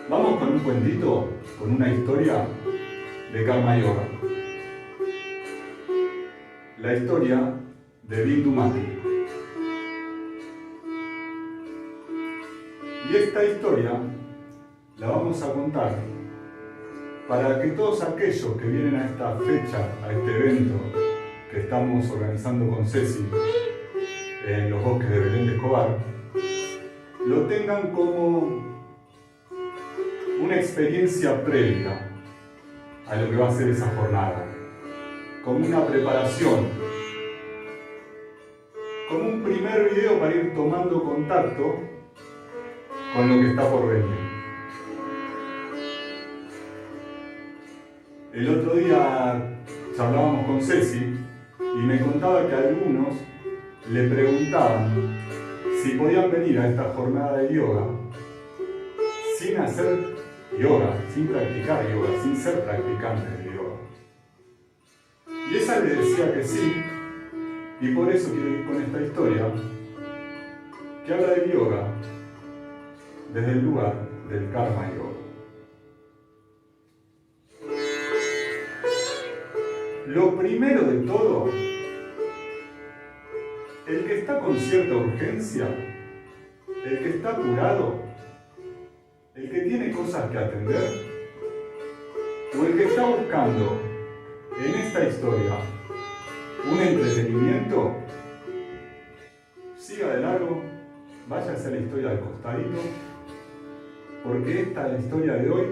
Vamos con un cuentito, con una historia de Karma Yoga. La historia de Bindu Mati. Y esta historia la vamos a contar para que todos aquellos que vienen a esta fecha, a este evento que estamos organizando con Ceci en los bosques de Belén de Escobar, lo tengan como una experiencia previa a lo que va a ser esa jornada, como una preparación, como un primer video para ir tomando contacto con lo que está por venir. El otro día charlábamos con Ceci y me contaba que algunos le preguntaban si podían venir a esta jornada de yoga sin hacer yoga, sin practicar yoga, sin ser practicantes de yoga. Y ella le decía que sí, y por eso quiero ir con esta historia que habla de yoga desde el lugar del Karma Yoga. Lo primero de todo, el que está con cierta urgencia, el que está apurado, el que tiene cosas que atender, o el que está buscando en esta historia un entretenimiento, siga de largo, váyase a la historia del costadito, porque esta historia de hoy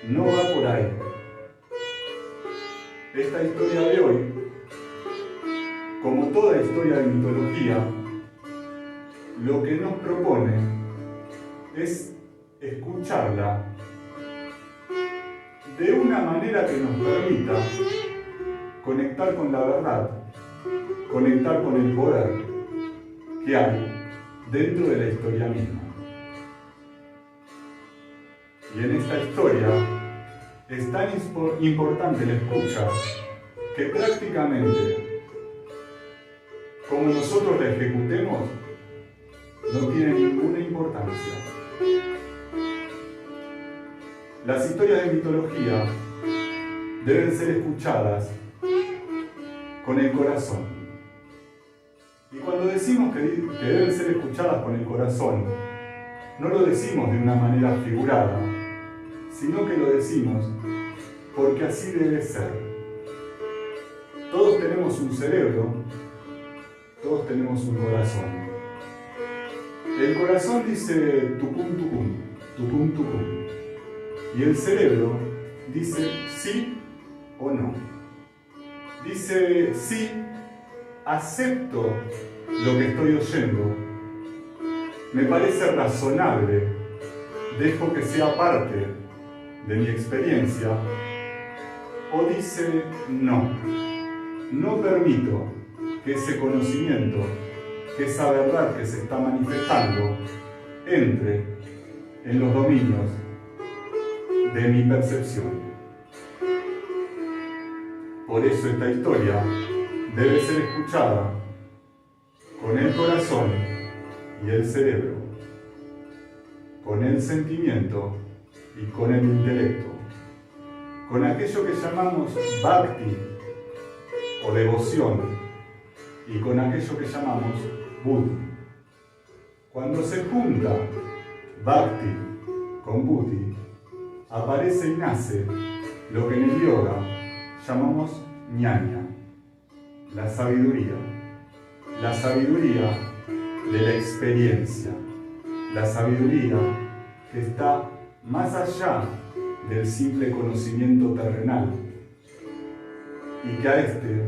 no va por ahí. Esta historia de hoy, como toda historia de mitología, lo que nos propone es escucharla de una manera que nos permita conectar con la verdad, conectar con el poder que hay dentro de la historia misma. Y en esta historia es tan importante la escucha que prácticamente, como nosotros la ejecutemos, no tiene ninguna importancia. Las historias de mitología deben ser escuchadas con el corazón. Y cuando decimos que deben ser escuchadas con el corazón, no lo decimos de una manera figurada, sino que lo decimos porque así debe ser. Todos tenemos un cerebro, todos tenemos un corazón. El corazón dice tucum, tucum, tucum, tucum. Y el cerebro dice sí o no. Dice sí, acepto lo que estoy oyendo. Me parece razonable, dejo que sea parte de mi experiencia. O dice no, no permito que ese conocimiento, que esa verdad que se está manifestando, entre en los dominios de mi percepción. Por eso esta historia debe ser escuchada con el corazón y el cerebro, con el sentimiento y con el intelecto, con aquello que llamamos bhakti o devoción y con aquello que llamamos buddhi. Cuando se junta bhakti con buddhi, aparece y nace lo que en el yoga llamamos ñaña, la sabiduría de la experiencia, la sabiduría que está más allá del simple conocimiento terrenal y que a este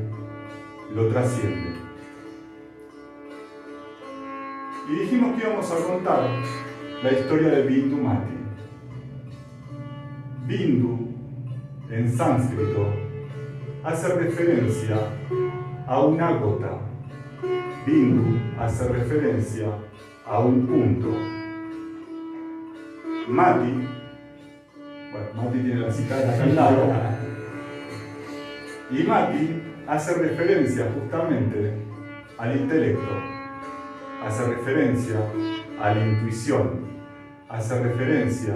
lo trasciende. Y dijimos que íbamos a contar la historia de Bindu Mati. Bindu, en sánscrito, hace referencia a una gota. Bindu hace referencia a un punto. Mati, bueno, Mati tiene la cita acá al lado, y Mati hace referencia justamente al intelecto, hace referencia a la intuición, hace referencia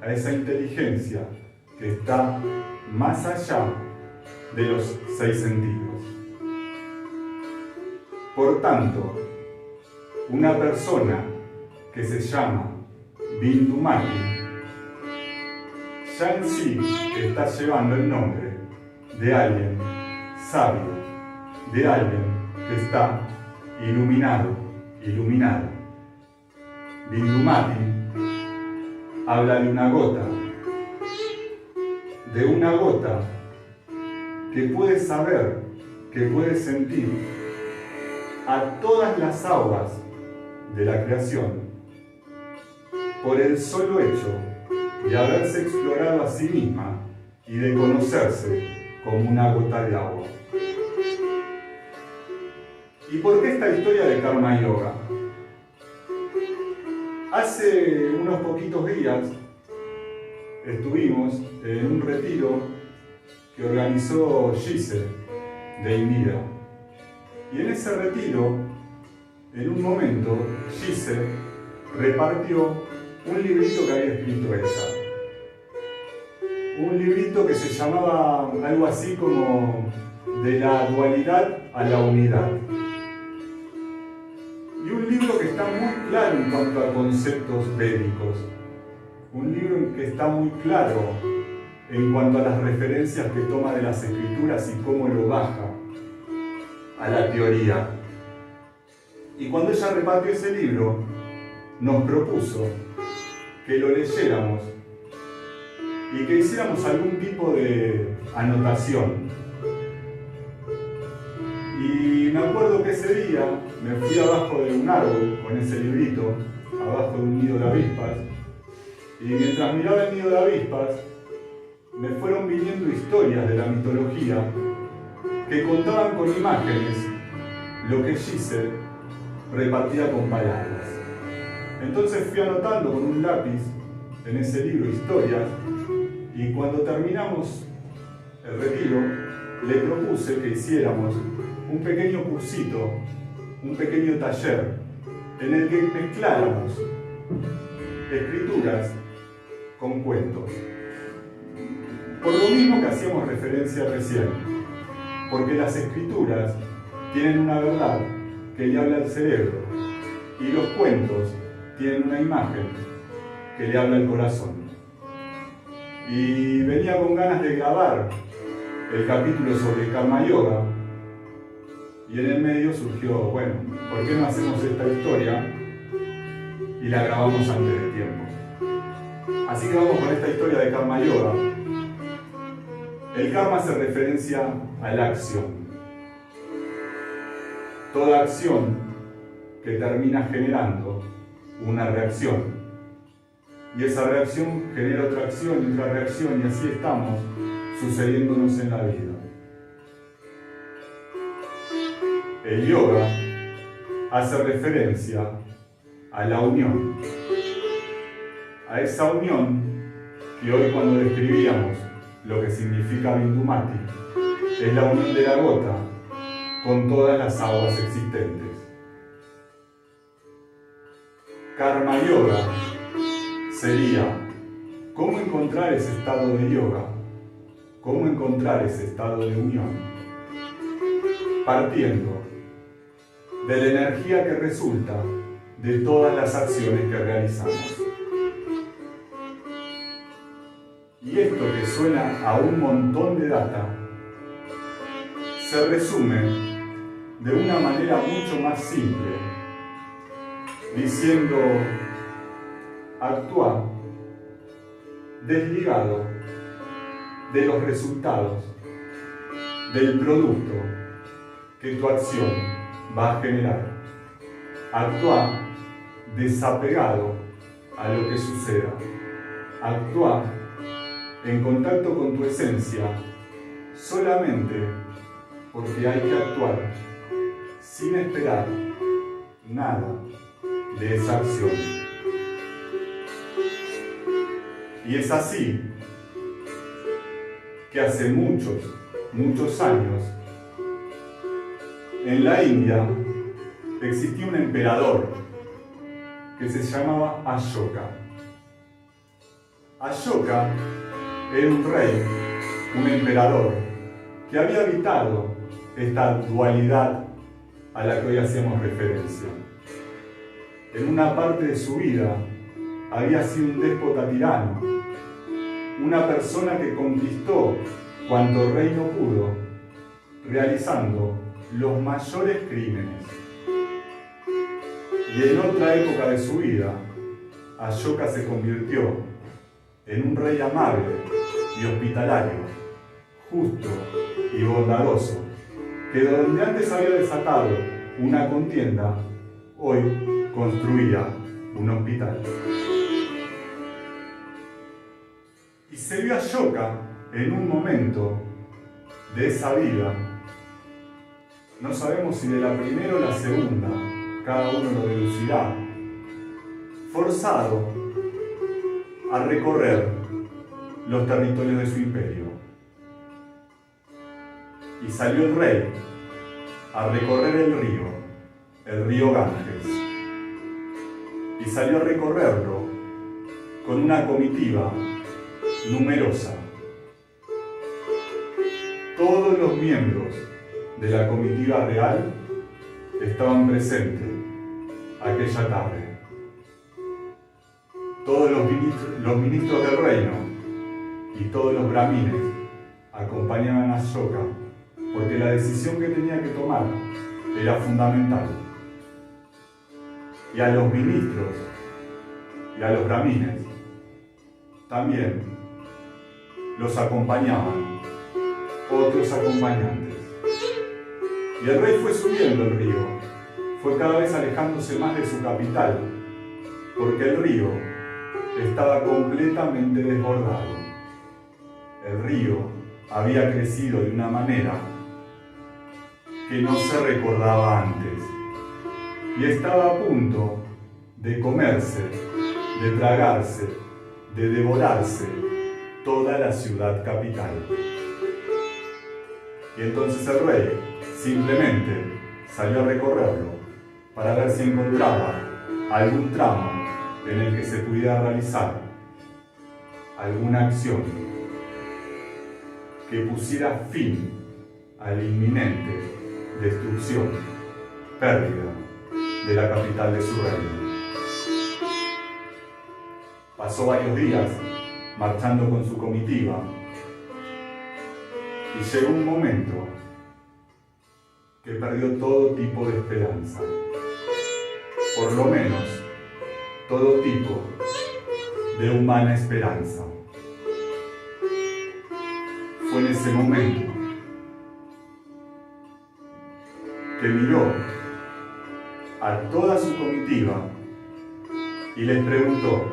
a esa inteligencia que está más allá de los 6 sentidos. Por tanto, una persona que se llama Bindu Mati ya en sí está llevando el nombre de alguien sabio, de alguien que está iluminado, iluminada. Bindu Mati habla de una gota que puede saber, que puede sentir a todas las aguas de la creación por el solo hecho de haberse explorado a sí misma y de conocerse como una gota de agua. ¿Y por qué esta historia de Karma Yoga? Hace unos poquitos días estuvimos en un retiro que organizó Gise de Indira. Y en ese retiro, en un momento, Gise repartió un librito que había escrito ella. Un librito que se llamaba algo así como De la dualidad a la unidad. Y un libro que está muy claro en cuanto a conceptos védicos. Un libro que está muy claro en cuanto a las referencias que toma de las escrituras y cómo lo baja a la teoría. Y cuando ella repartió ese libro, nos propuso que lo leyéramos y que hiciéramos algún tipo de anotación. Y me acuerdo que ese día me fui abajo de un árbol con ese librito, abajo de un nido de avispas, y mientras miraba el nido de avispas, me fueron viniendo historias de la mitología que contaban con imágenes lo que Gise repartía con palabras. Entonces fui anotando con un lápiz en ese libro historias, y cuando terminamos el retiro le propuse que hiciéramos un pequeño cursito, un pequeño taller en el que mezcláramos escrituras con cuentos. Por lo mismo que hacíamos referencia recién, porque las escrituras tienen una verdad que le habla al cerebro y los cuentos tienen una imagen que le habla al corazón. Y venía con ganas de grabar el capítulo sobre Karma Yoga, y en el medio surgió, bueno, ¿por qué no hacemos esta historia y la grabamos antes de tiempo? Así que vamos con esta historia de Karma Yoga. El karma hace referencia a la acción. Toda acción que termina generando una reacción. Y esa reacción genera otra acción y otra reacción, y así estamos sucediéndonos en la vida. El yoga hace referencia a la unión. A esa unión que hoy, cuando describíamos lo que significa Bindu Mati, es la unión de la gota con todas las aguas existentes. Karma Yoga sería cómo encontrar ese estado de yoga, cómo encontrar ese estado de unión, partiendo de la energía que resulta de todas las acciones que realizamos. Y esto, que suena a un montón de data, se resume de una manera mucho más simple, diciendo: actúa desligado de los resultados del producto que tu acción va a generar. Actúa desapegado a lo que suceda. Actúa en contacto con tu esencia solamente porque hay que actuar, sin esperar nada de esa acción. Y es así que hace muchos años, en la India, existía un emperador que se llamaba Ashoka. Ashoka era un rey, un emperador, que había habitado esta dualidad a la que hoy hacíamos referencia. En una parte de su vida había sido un déspota tirano, una persona que conquistó cuanto reino pudo, realizando los mayores crímenes. Y en otra época de su vida, Ashoka se convirtió en un rey amable y hospitalario, justo y bondadoso, que donde antes había desatado una contienda, hoy construía un hospital. Y se vio Ashoka en un momento de esa vida, no sabemos si de la primera o la segunda, cada uno lo deducirá, forzado a recorrer los territorios de su imperio. Y salió el rey a recorrer el río Ganges. Y salió a recorrerlo con una comitiva numerosa. Todos los miembros de la comitiva real estaban presentes aquella tarde. Todos los ministros del reino y todos los brahmines acompañaban a Ashoka porque la decisión que tenía que tomar era fundamental. Y a los ministros y a los brahmines también los acompañaban otros acompañantes. Y el rey fue subiendo el río, fue cada vez alejándose más de su capital, porque el río estaba completamente desbordado. El río había crecido de una manera que no se recordaba antes y estaba a punto de comerse, de tragarse, de devorarse toda la ciudad capital. Y entonces el rey simplemente salió a recorrerlo para ver si encontraba algún tramo en el que se pudiera realizar alguna acción que pusiera fin a la inminente destrucción, pérdida de la capital de su reino. Pasó varios días marchando con su comitiva y llegó un momento que perdió todo tipo de esperanza, por lo menos todo tipo de humana esperanza. Fue en ese momento que miró a toda su comitiva y les preguntó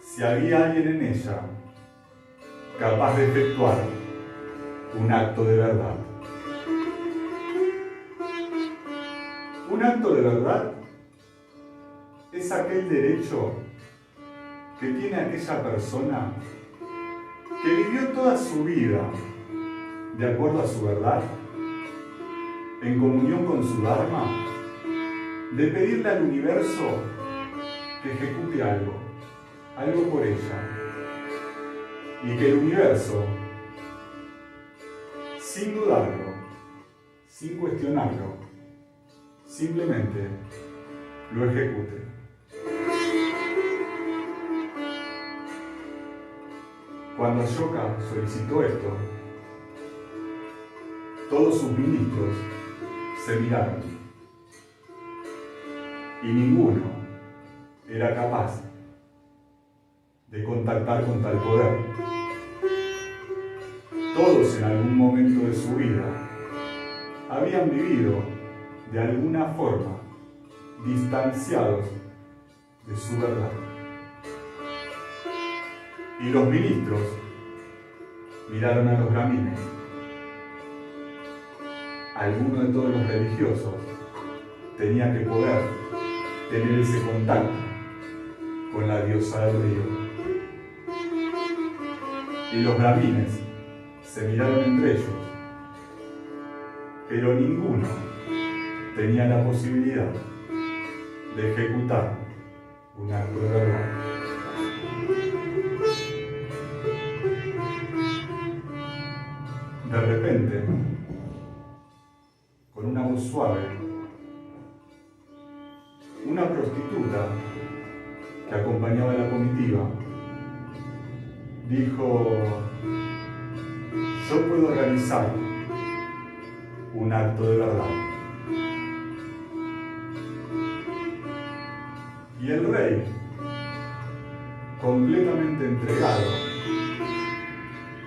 si había alguien en ella capaz de efectuar un acto de verdad. Un acto de verdad es aquel derecho que tiene aquella persona que vivió toda su vida de acuerdo a su verdad, en comunión con su Dharma, de pedirle al universo que ejecute algo por ella, y que el universo, sin dudarlo, sin cuestionarlo, simplemente lo ejecute. Cuando Ashoka solicitó esto, todos sus ministros se miraron y ninguno era capaz de contactar con tal poder. Todos en algún momento de su vida habían vivido de alguna forma distanciados de su verdad. Y los ministros miraron a los brahmines. Alguno de todos los religiosos tenía que poder tener ese contacto con la diosa del río. Y los brahmines se miraron entre ellos, pero ninguno tenía la posibilidad de ejecutar un acto de verdad. repente, con una voz suave, una prostituta que acompañaba a la comitiva dijo: yo puedo realizar un acto de verdad. Y el rey, completamente entregado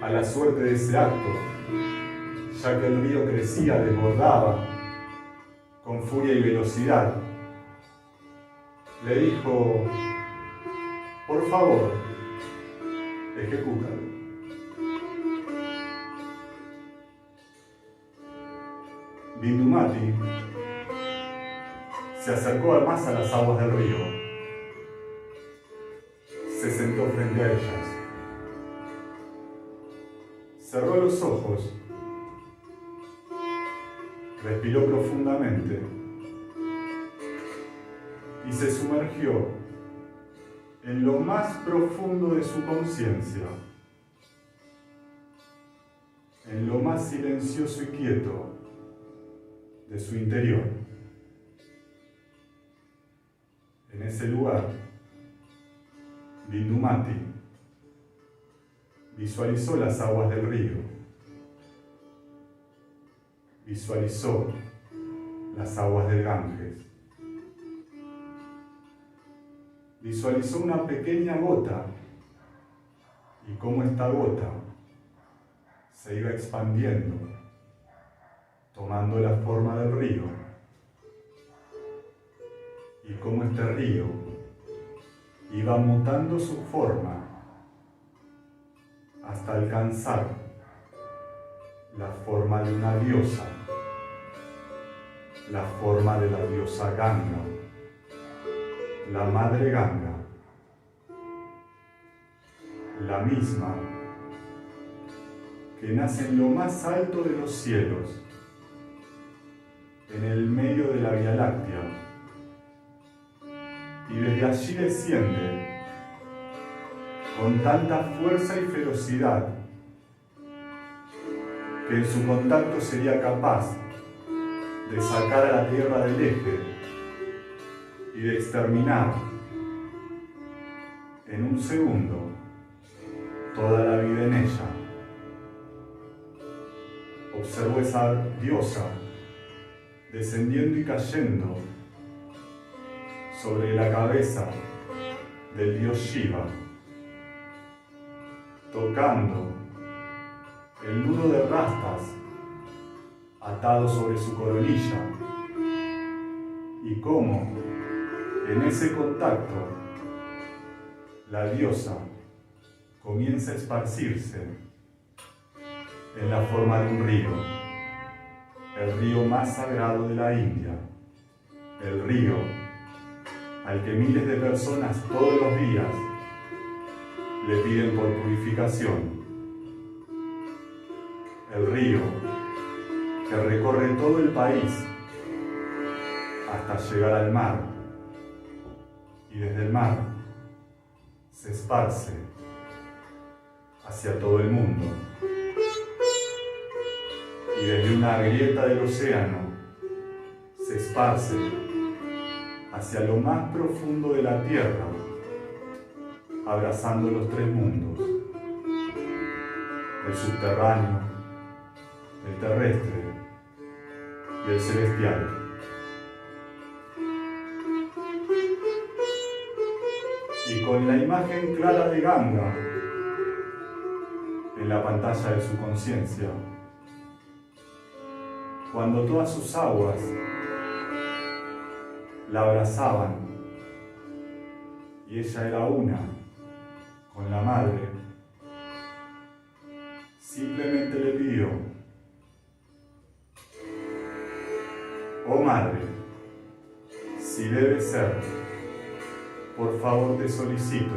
a la suerte de ese acto, ya que el río crecía, desbordaba con furia y velocidad, le dijo: por favor, ejecútalo. Bindumati se acercó más a las aguas del río, se sentó frente a ellas, cerró los ojos, respiró profundamente y se sumergió en lo más profundo de su conciencia, en lo más silencioso y quieto de su interior. En ese lugar, Bindumati visualizó las aguas del río, visualizó las aguas del Ganges, visualizó una pequeña gota y cómo esta gota se iba expandiendo, tomando la forma del río, y cómo este río iba mutando su forma hasta alcanzar la forma de una diosa, la forma de la diosa Ganga, la madre Ganga, la misma que nace en lo más alto de los cielos, en el medio de la Vía Láctea, y desde allí desciende con tanta fuerza y ferocidad que en su contacto sería capaz de sacar a la Tierra del eje y de exterminar en un segundo toda la vida en ella. Observó esa diosa descendiendo y cayendo sobre la cabeza del dios Shiva, tocando el nudo de rastas atado sobre su coronilla, y cómo en ese contacto la diosa comienza a esparcirse en la forma de un río, el río más sagrado de la India, el río al que miles de personas todos los días le piden por purificación, el río que recorre todo el país hasta llegar al mar, y desde el mar se esparce hacia todo el mundo, y desde una grieta del océano se esparce hacia lo más profundo de la tierra, abrazando los tres mundos: el subterráneo, el terrestre y el celestial. Y con la imagen clara de Ganga en la pantalla de su conciencia, cuando todas sus aguas la abrazaban y ella era una con la madre, simplemente le pidió: oh madre, si debe ser, por favor te solicito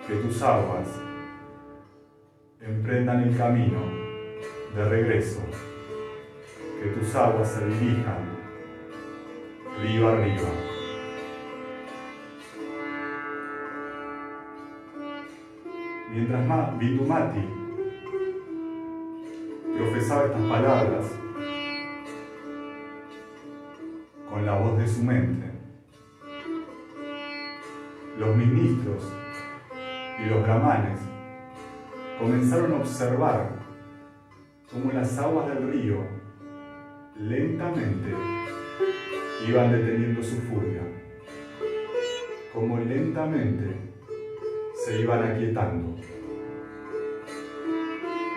que tus aguas emprendan el camino de regreso, que tus aguas se dirijan río arriba. Mientras más Bindumati expresaba estas palabras con la voz de su mente, los ministros y los brahmanes comenzaron a observar cómo las aguas del río lentamente iban deteniendo su furia, cómo lentamente se iban aquietando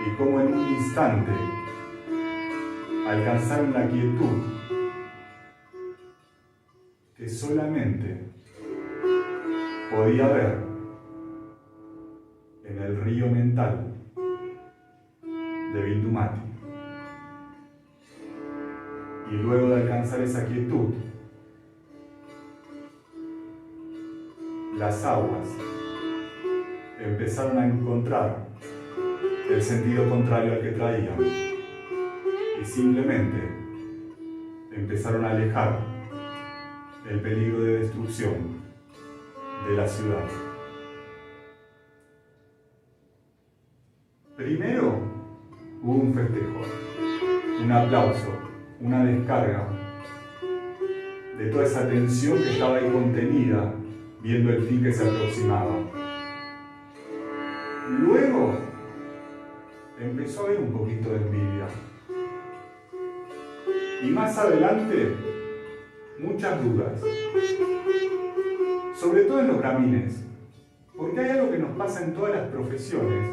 y cómo en un instante alcanzaron la quietud que solamente podía ver en el río mental de Bindumati. Y luego de alcanzar esa quietud, las aguas empezaron a encontrar el sentido contrario al que traían y simplemente empezaron a alejar el peligro de destrucción de la ciudad. Primero hubo un festejo, un aplauso, una descarga de toda esa tensión que estaba ahí contenida, viendo el fin que se aproximaba. Luego empezó a haber un poquito de envidia. Y más adelante, muchas dudas. Sobre todo en los brahmines. Porque hay algo que nos pasa en todas las profesiones,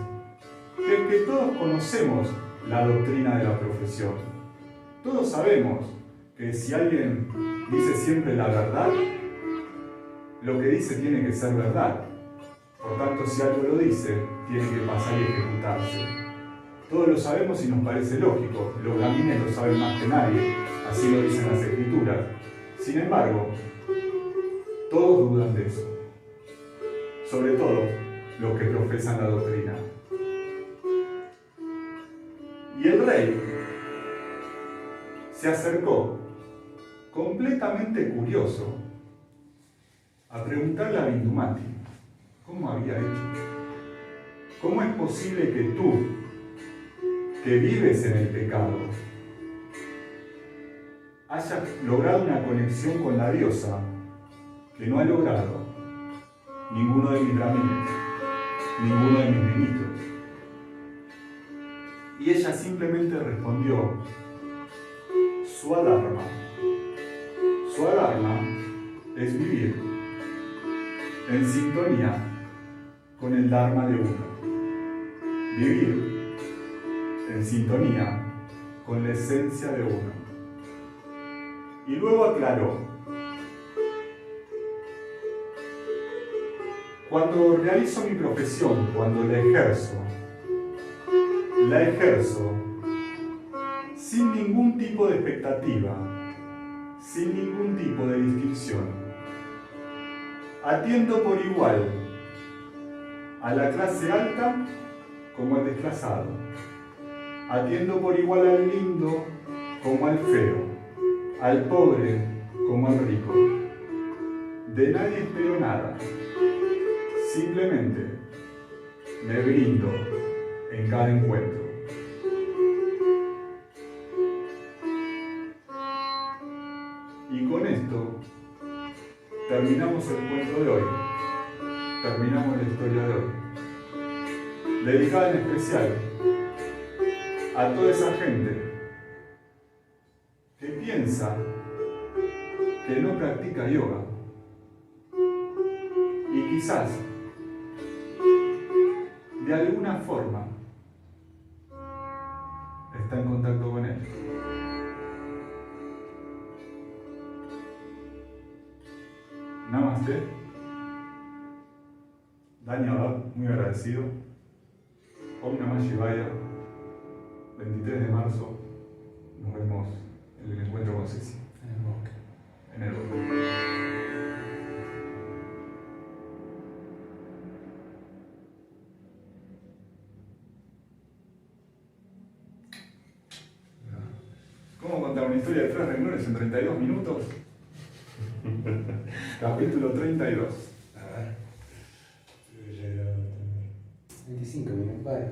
que es que todos conocemos la doctrina de la profesión. Todos sabemos que si alguien dice siempre la verdad, lo que dice tiene que ser verdad. Por tanto, si algo lo dice, tiene que pasar y ejecutarse. Todos lo sabemos y nos parece lógico. Los brahmines lo saben más que nadie, así lo dicen las escrituras. Sin embargo, todos dudan de eso. Sobre todo los que profesan la doctrina. Y el rey se acercó, completamente curioso, a preguntarle a Bindumati cómo había hecho. ¿Cómo es posible que tú, que vives en el pecado, hayas logrado una conexión con la diosa que no ha logrado ninguno de mis brahmines, ninguno de mis ministros? Y ella simplemente respondió: Swadharma. Swadharma es vivir en sintonía con el Dharma de uno. Vivir en sintonía con la esencia de uno. Y luego aclaró: cuando realizo mi profesión, cuando la ejerzo sin ningún tipo de expectativa, sin ningún tipo de distinción. Atiendo por igual a la clase alta como al desclasado. Atiendo por igual al lindo como al feo, al pobre como al rico. De nadie espero nada. Simplemente me brindo en cada encuentro. Y con esto terminamos el cuento de hoy. Terminamos la historia de hoy. Dedicada en especial a toda esa gente que piensa que no practica yoga y quizás de alguna forma está en contacto con él. Namaste. Dhanyavad, muy agradecido. Om Namah Shivaya. 23 de marzo nos vemos en el encuentro con Ceci. En el bosque. En el bosque. ¿Cómo contar una historia de 3 renglones en 32 minutos? Capítulo 32. A ver. 25 minutos. Vale.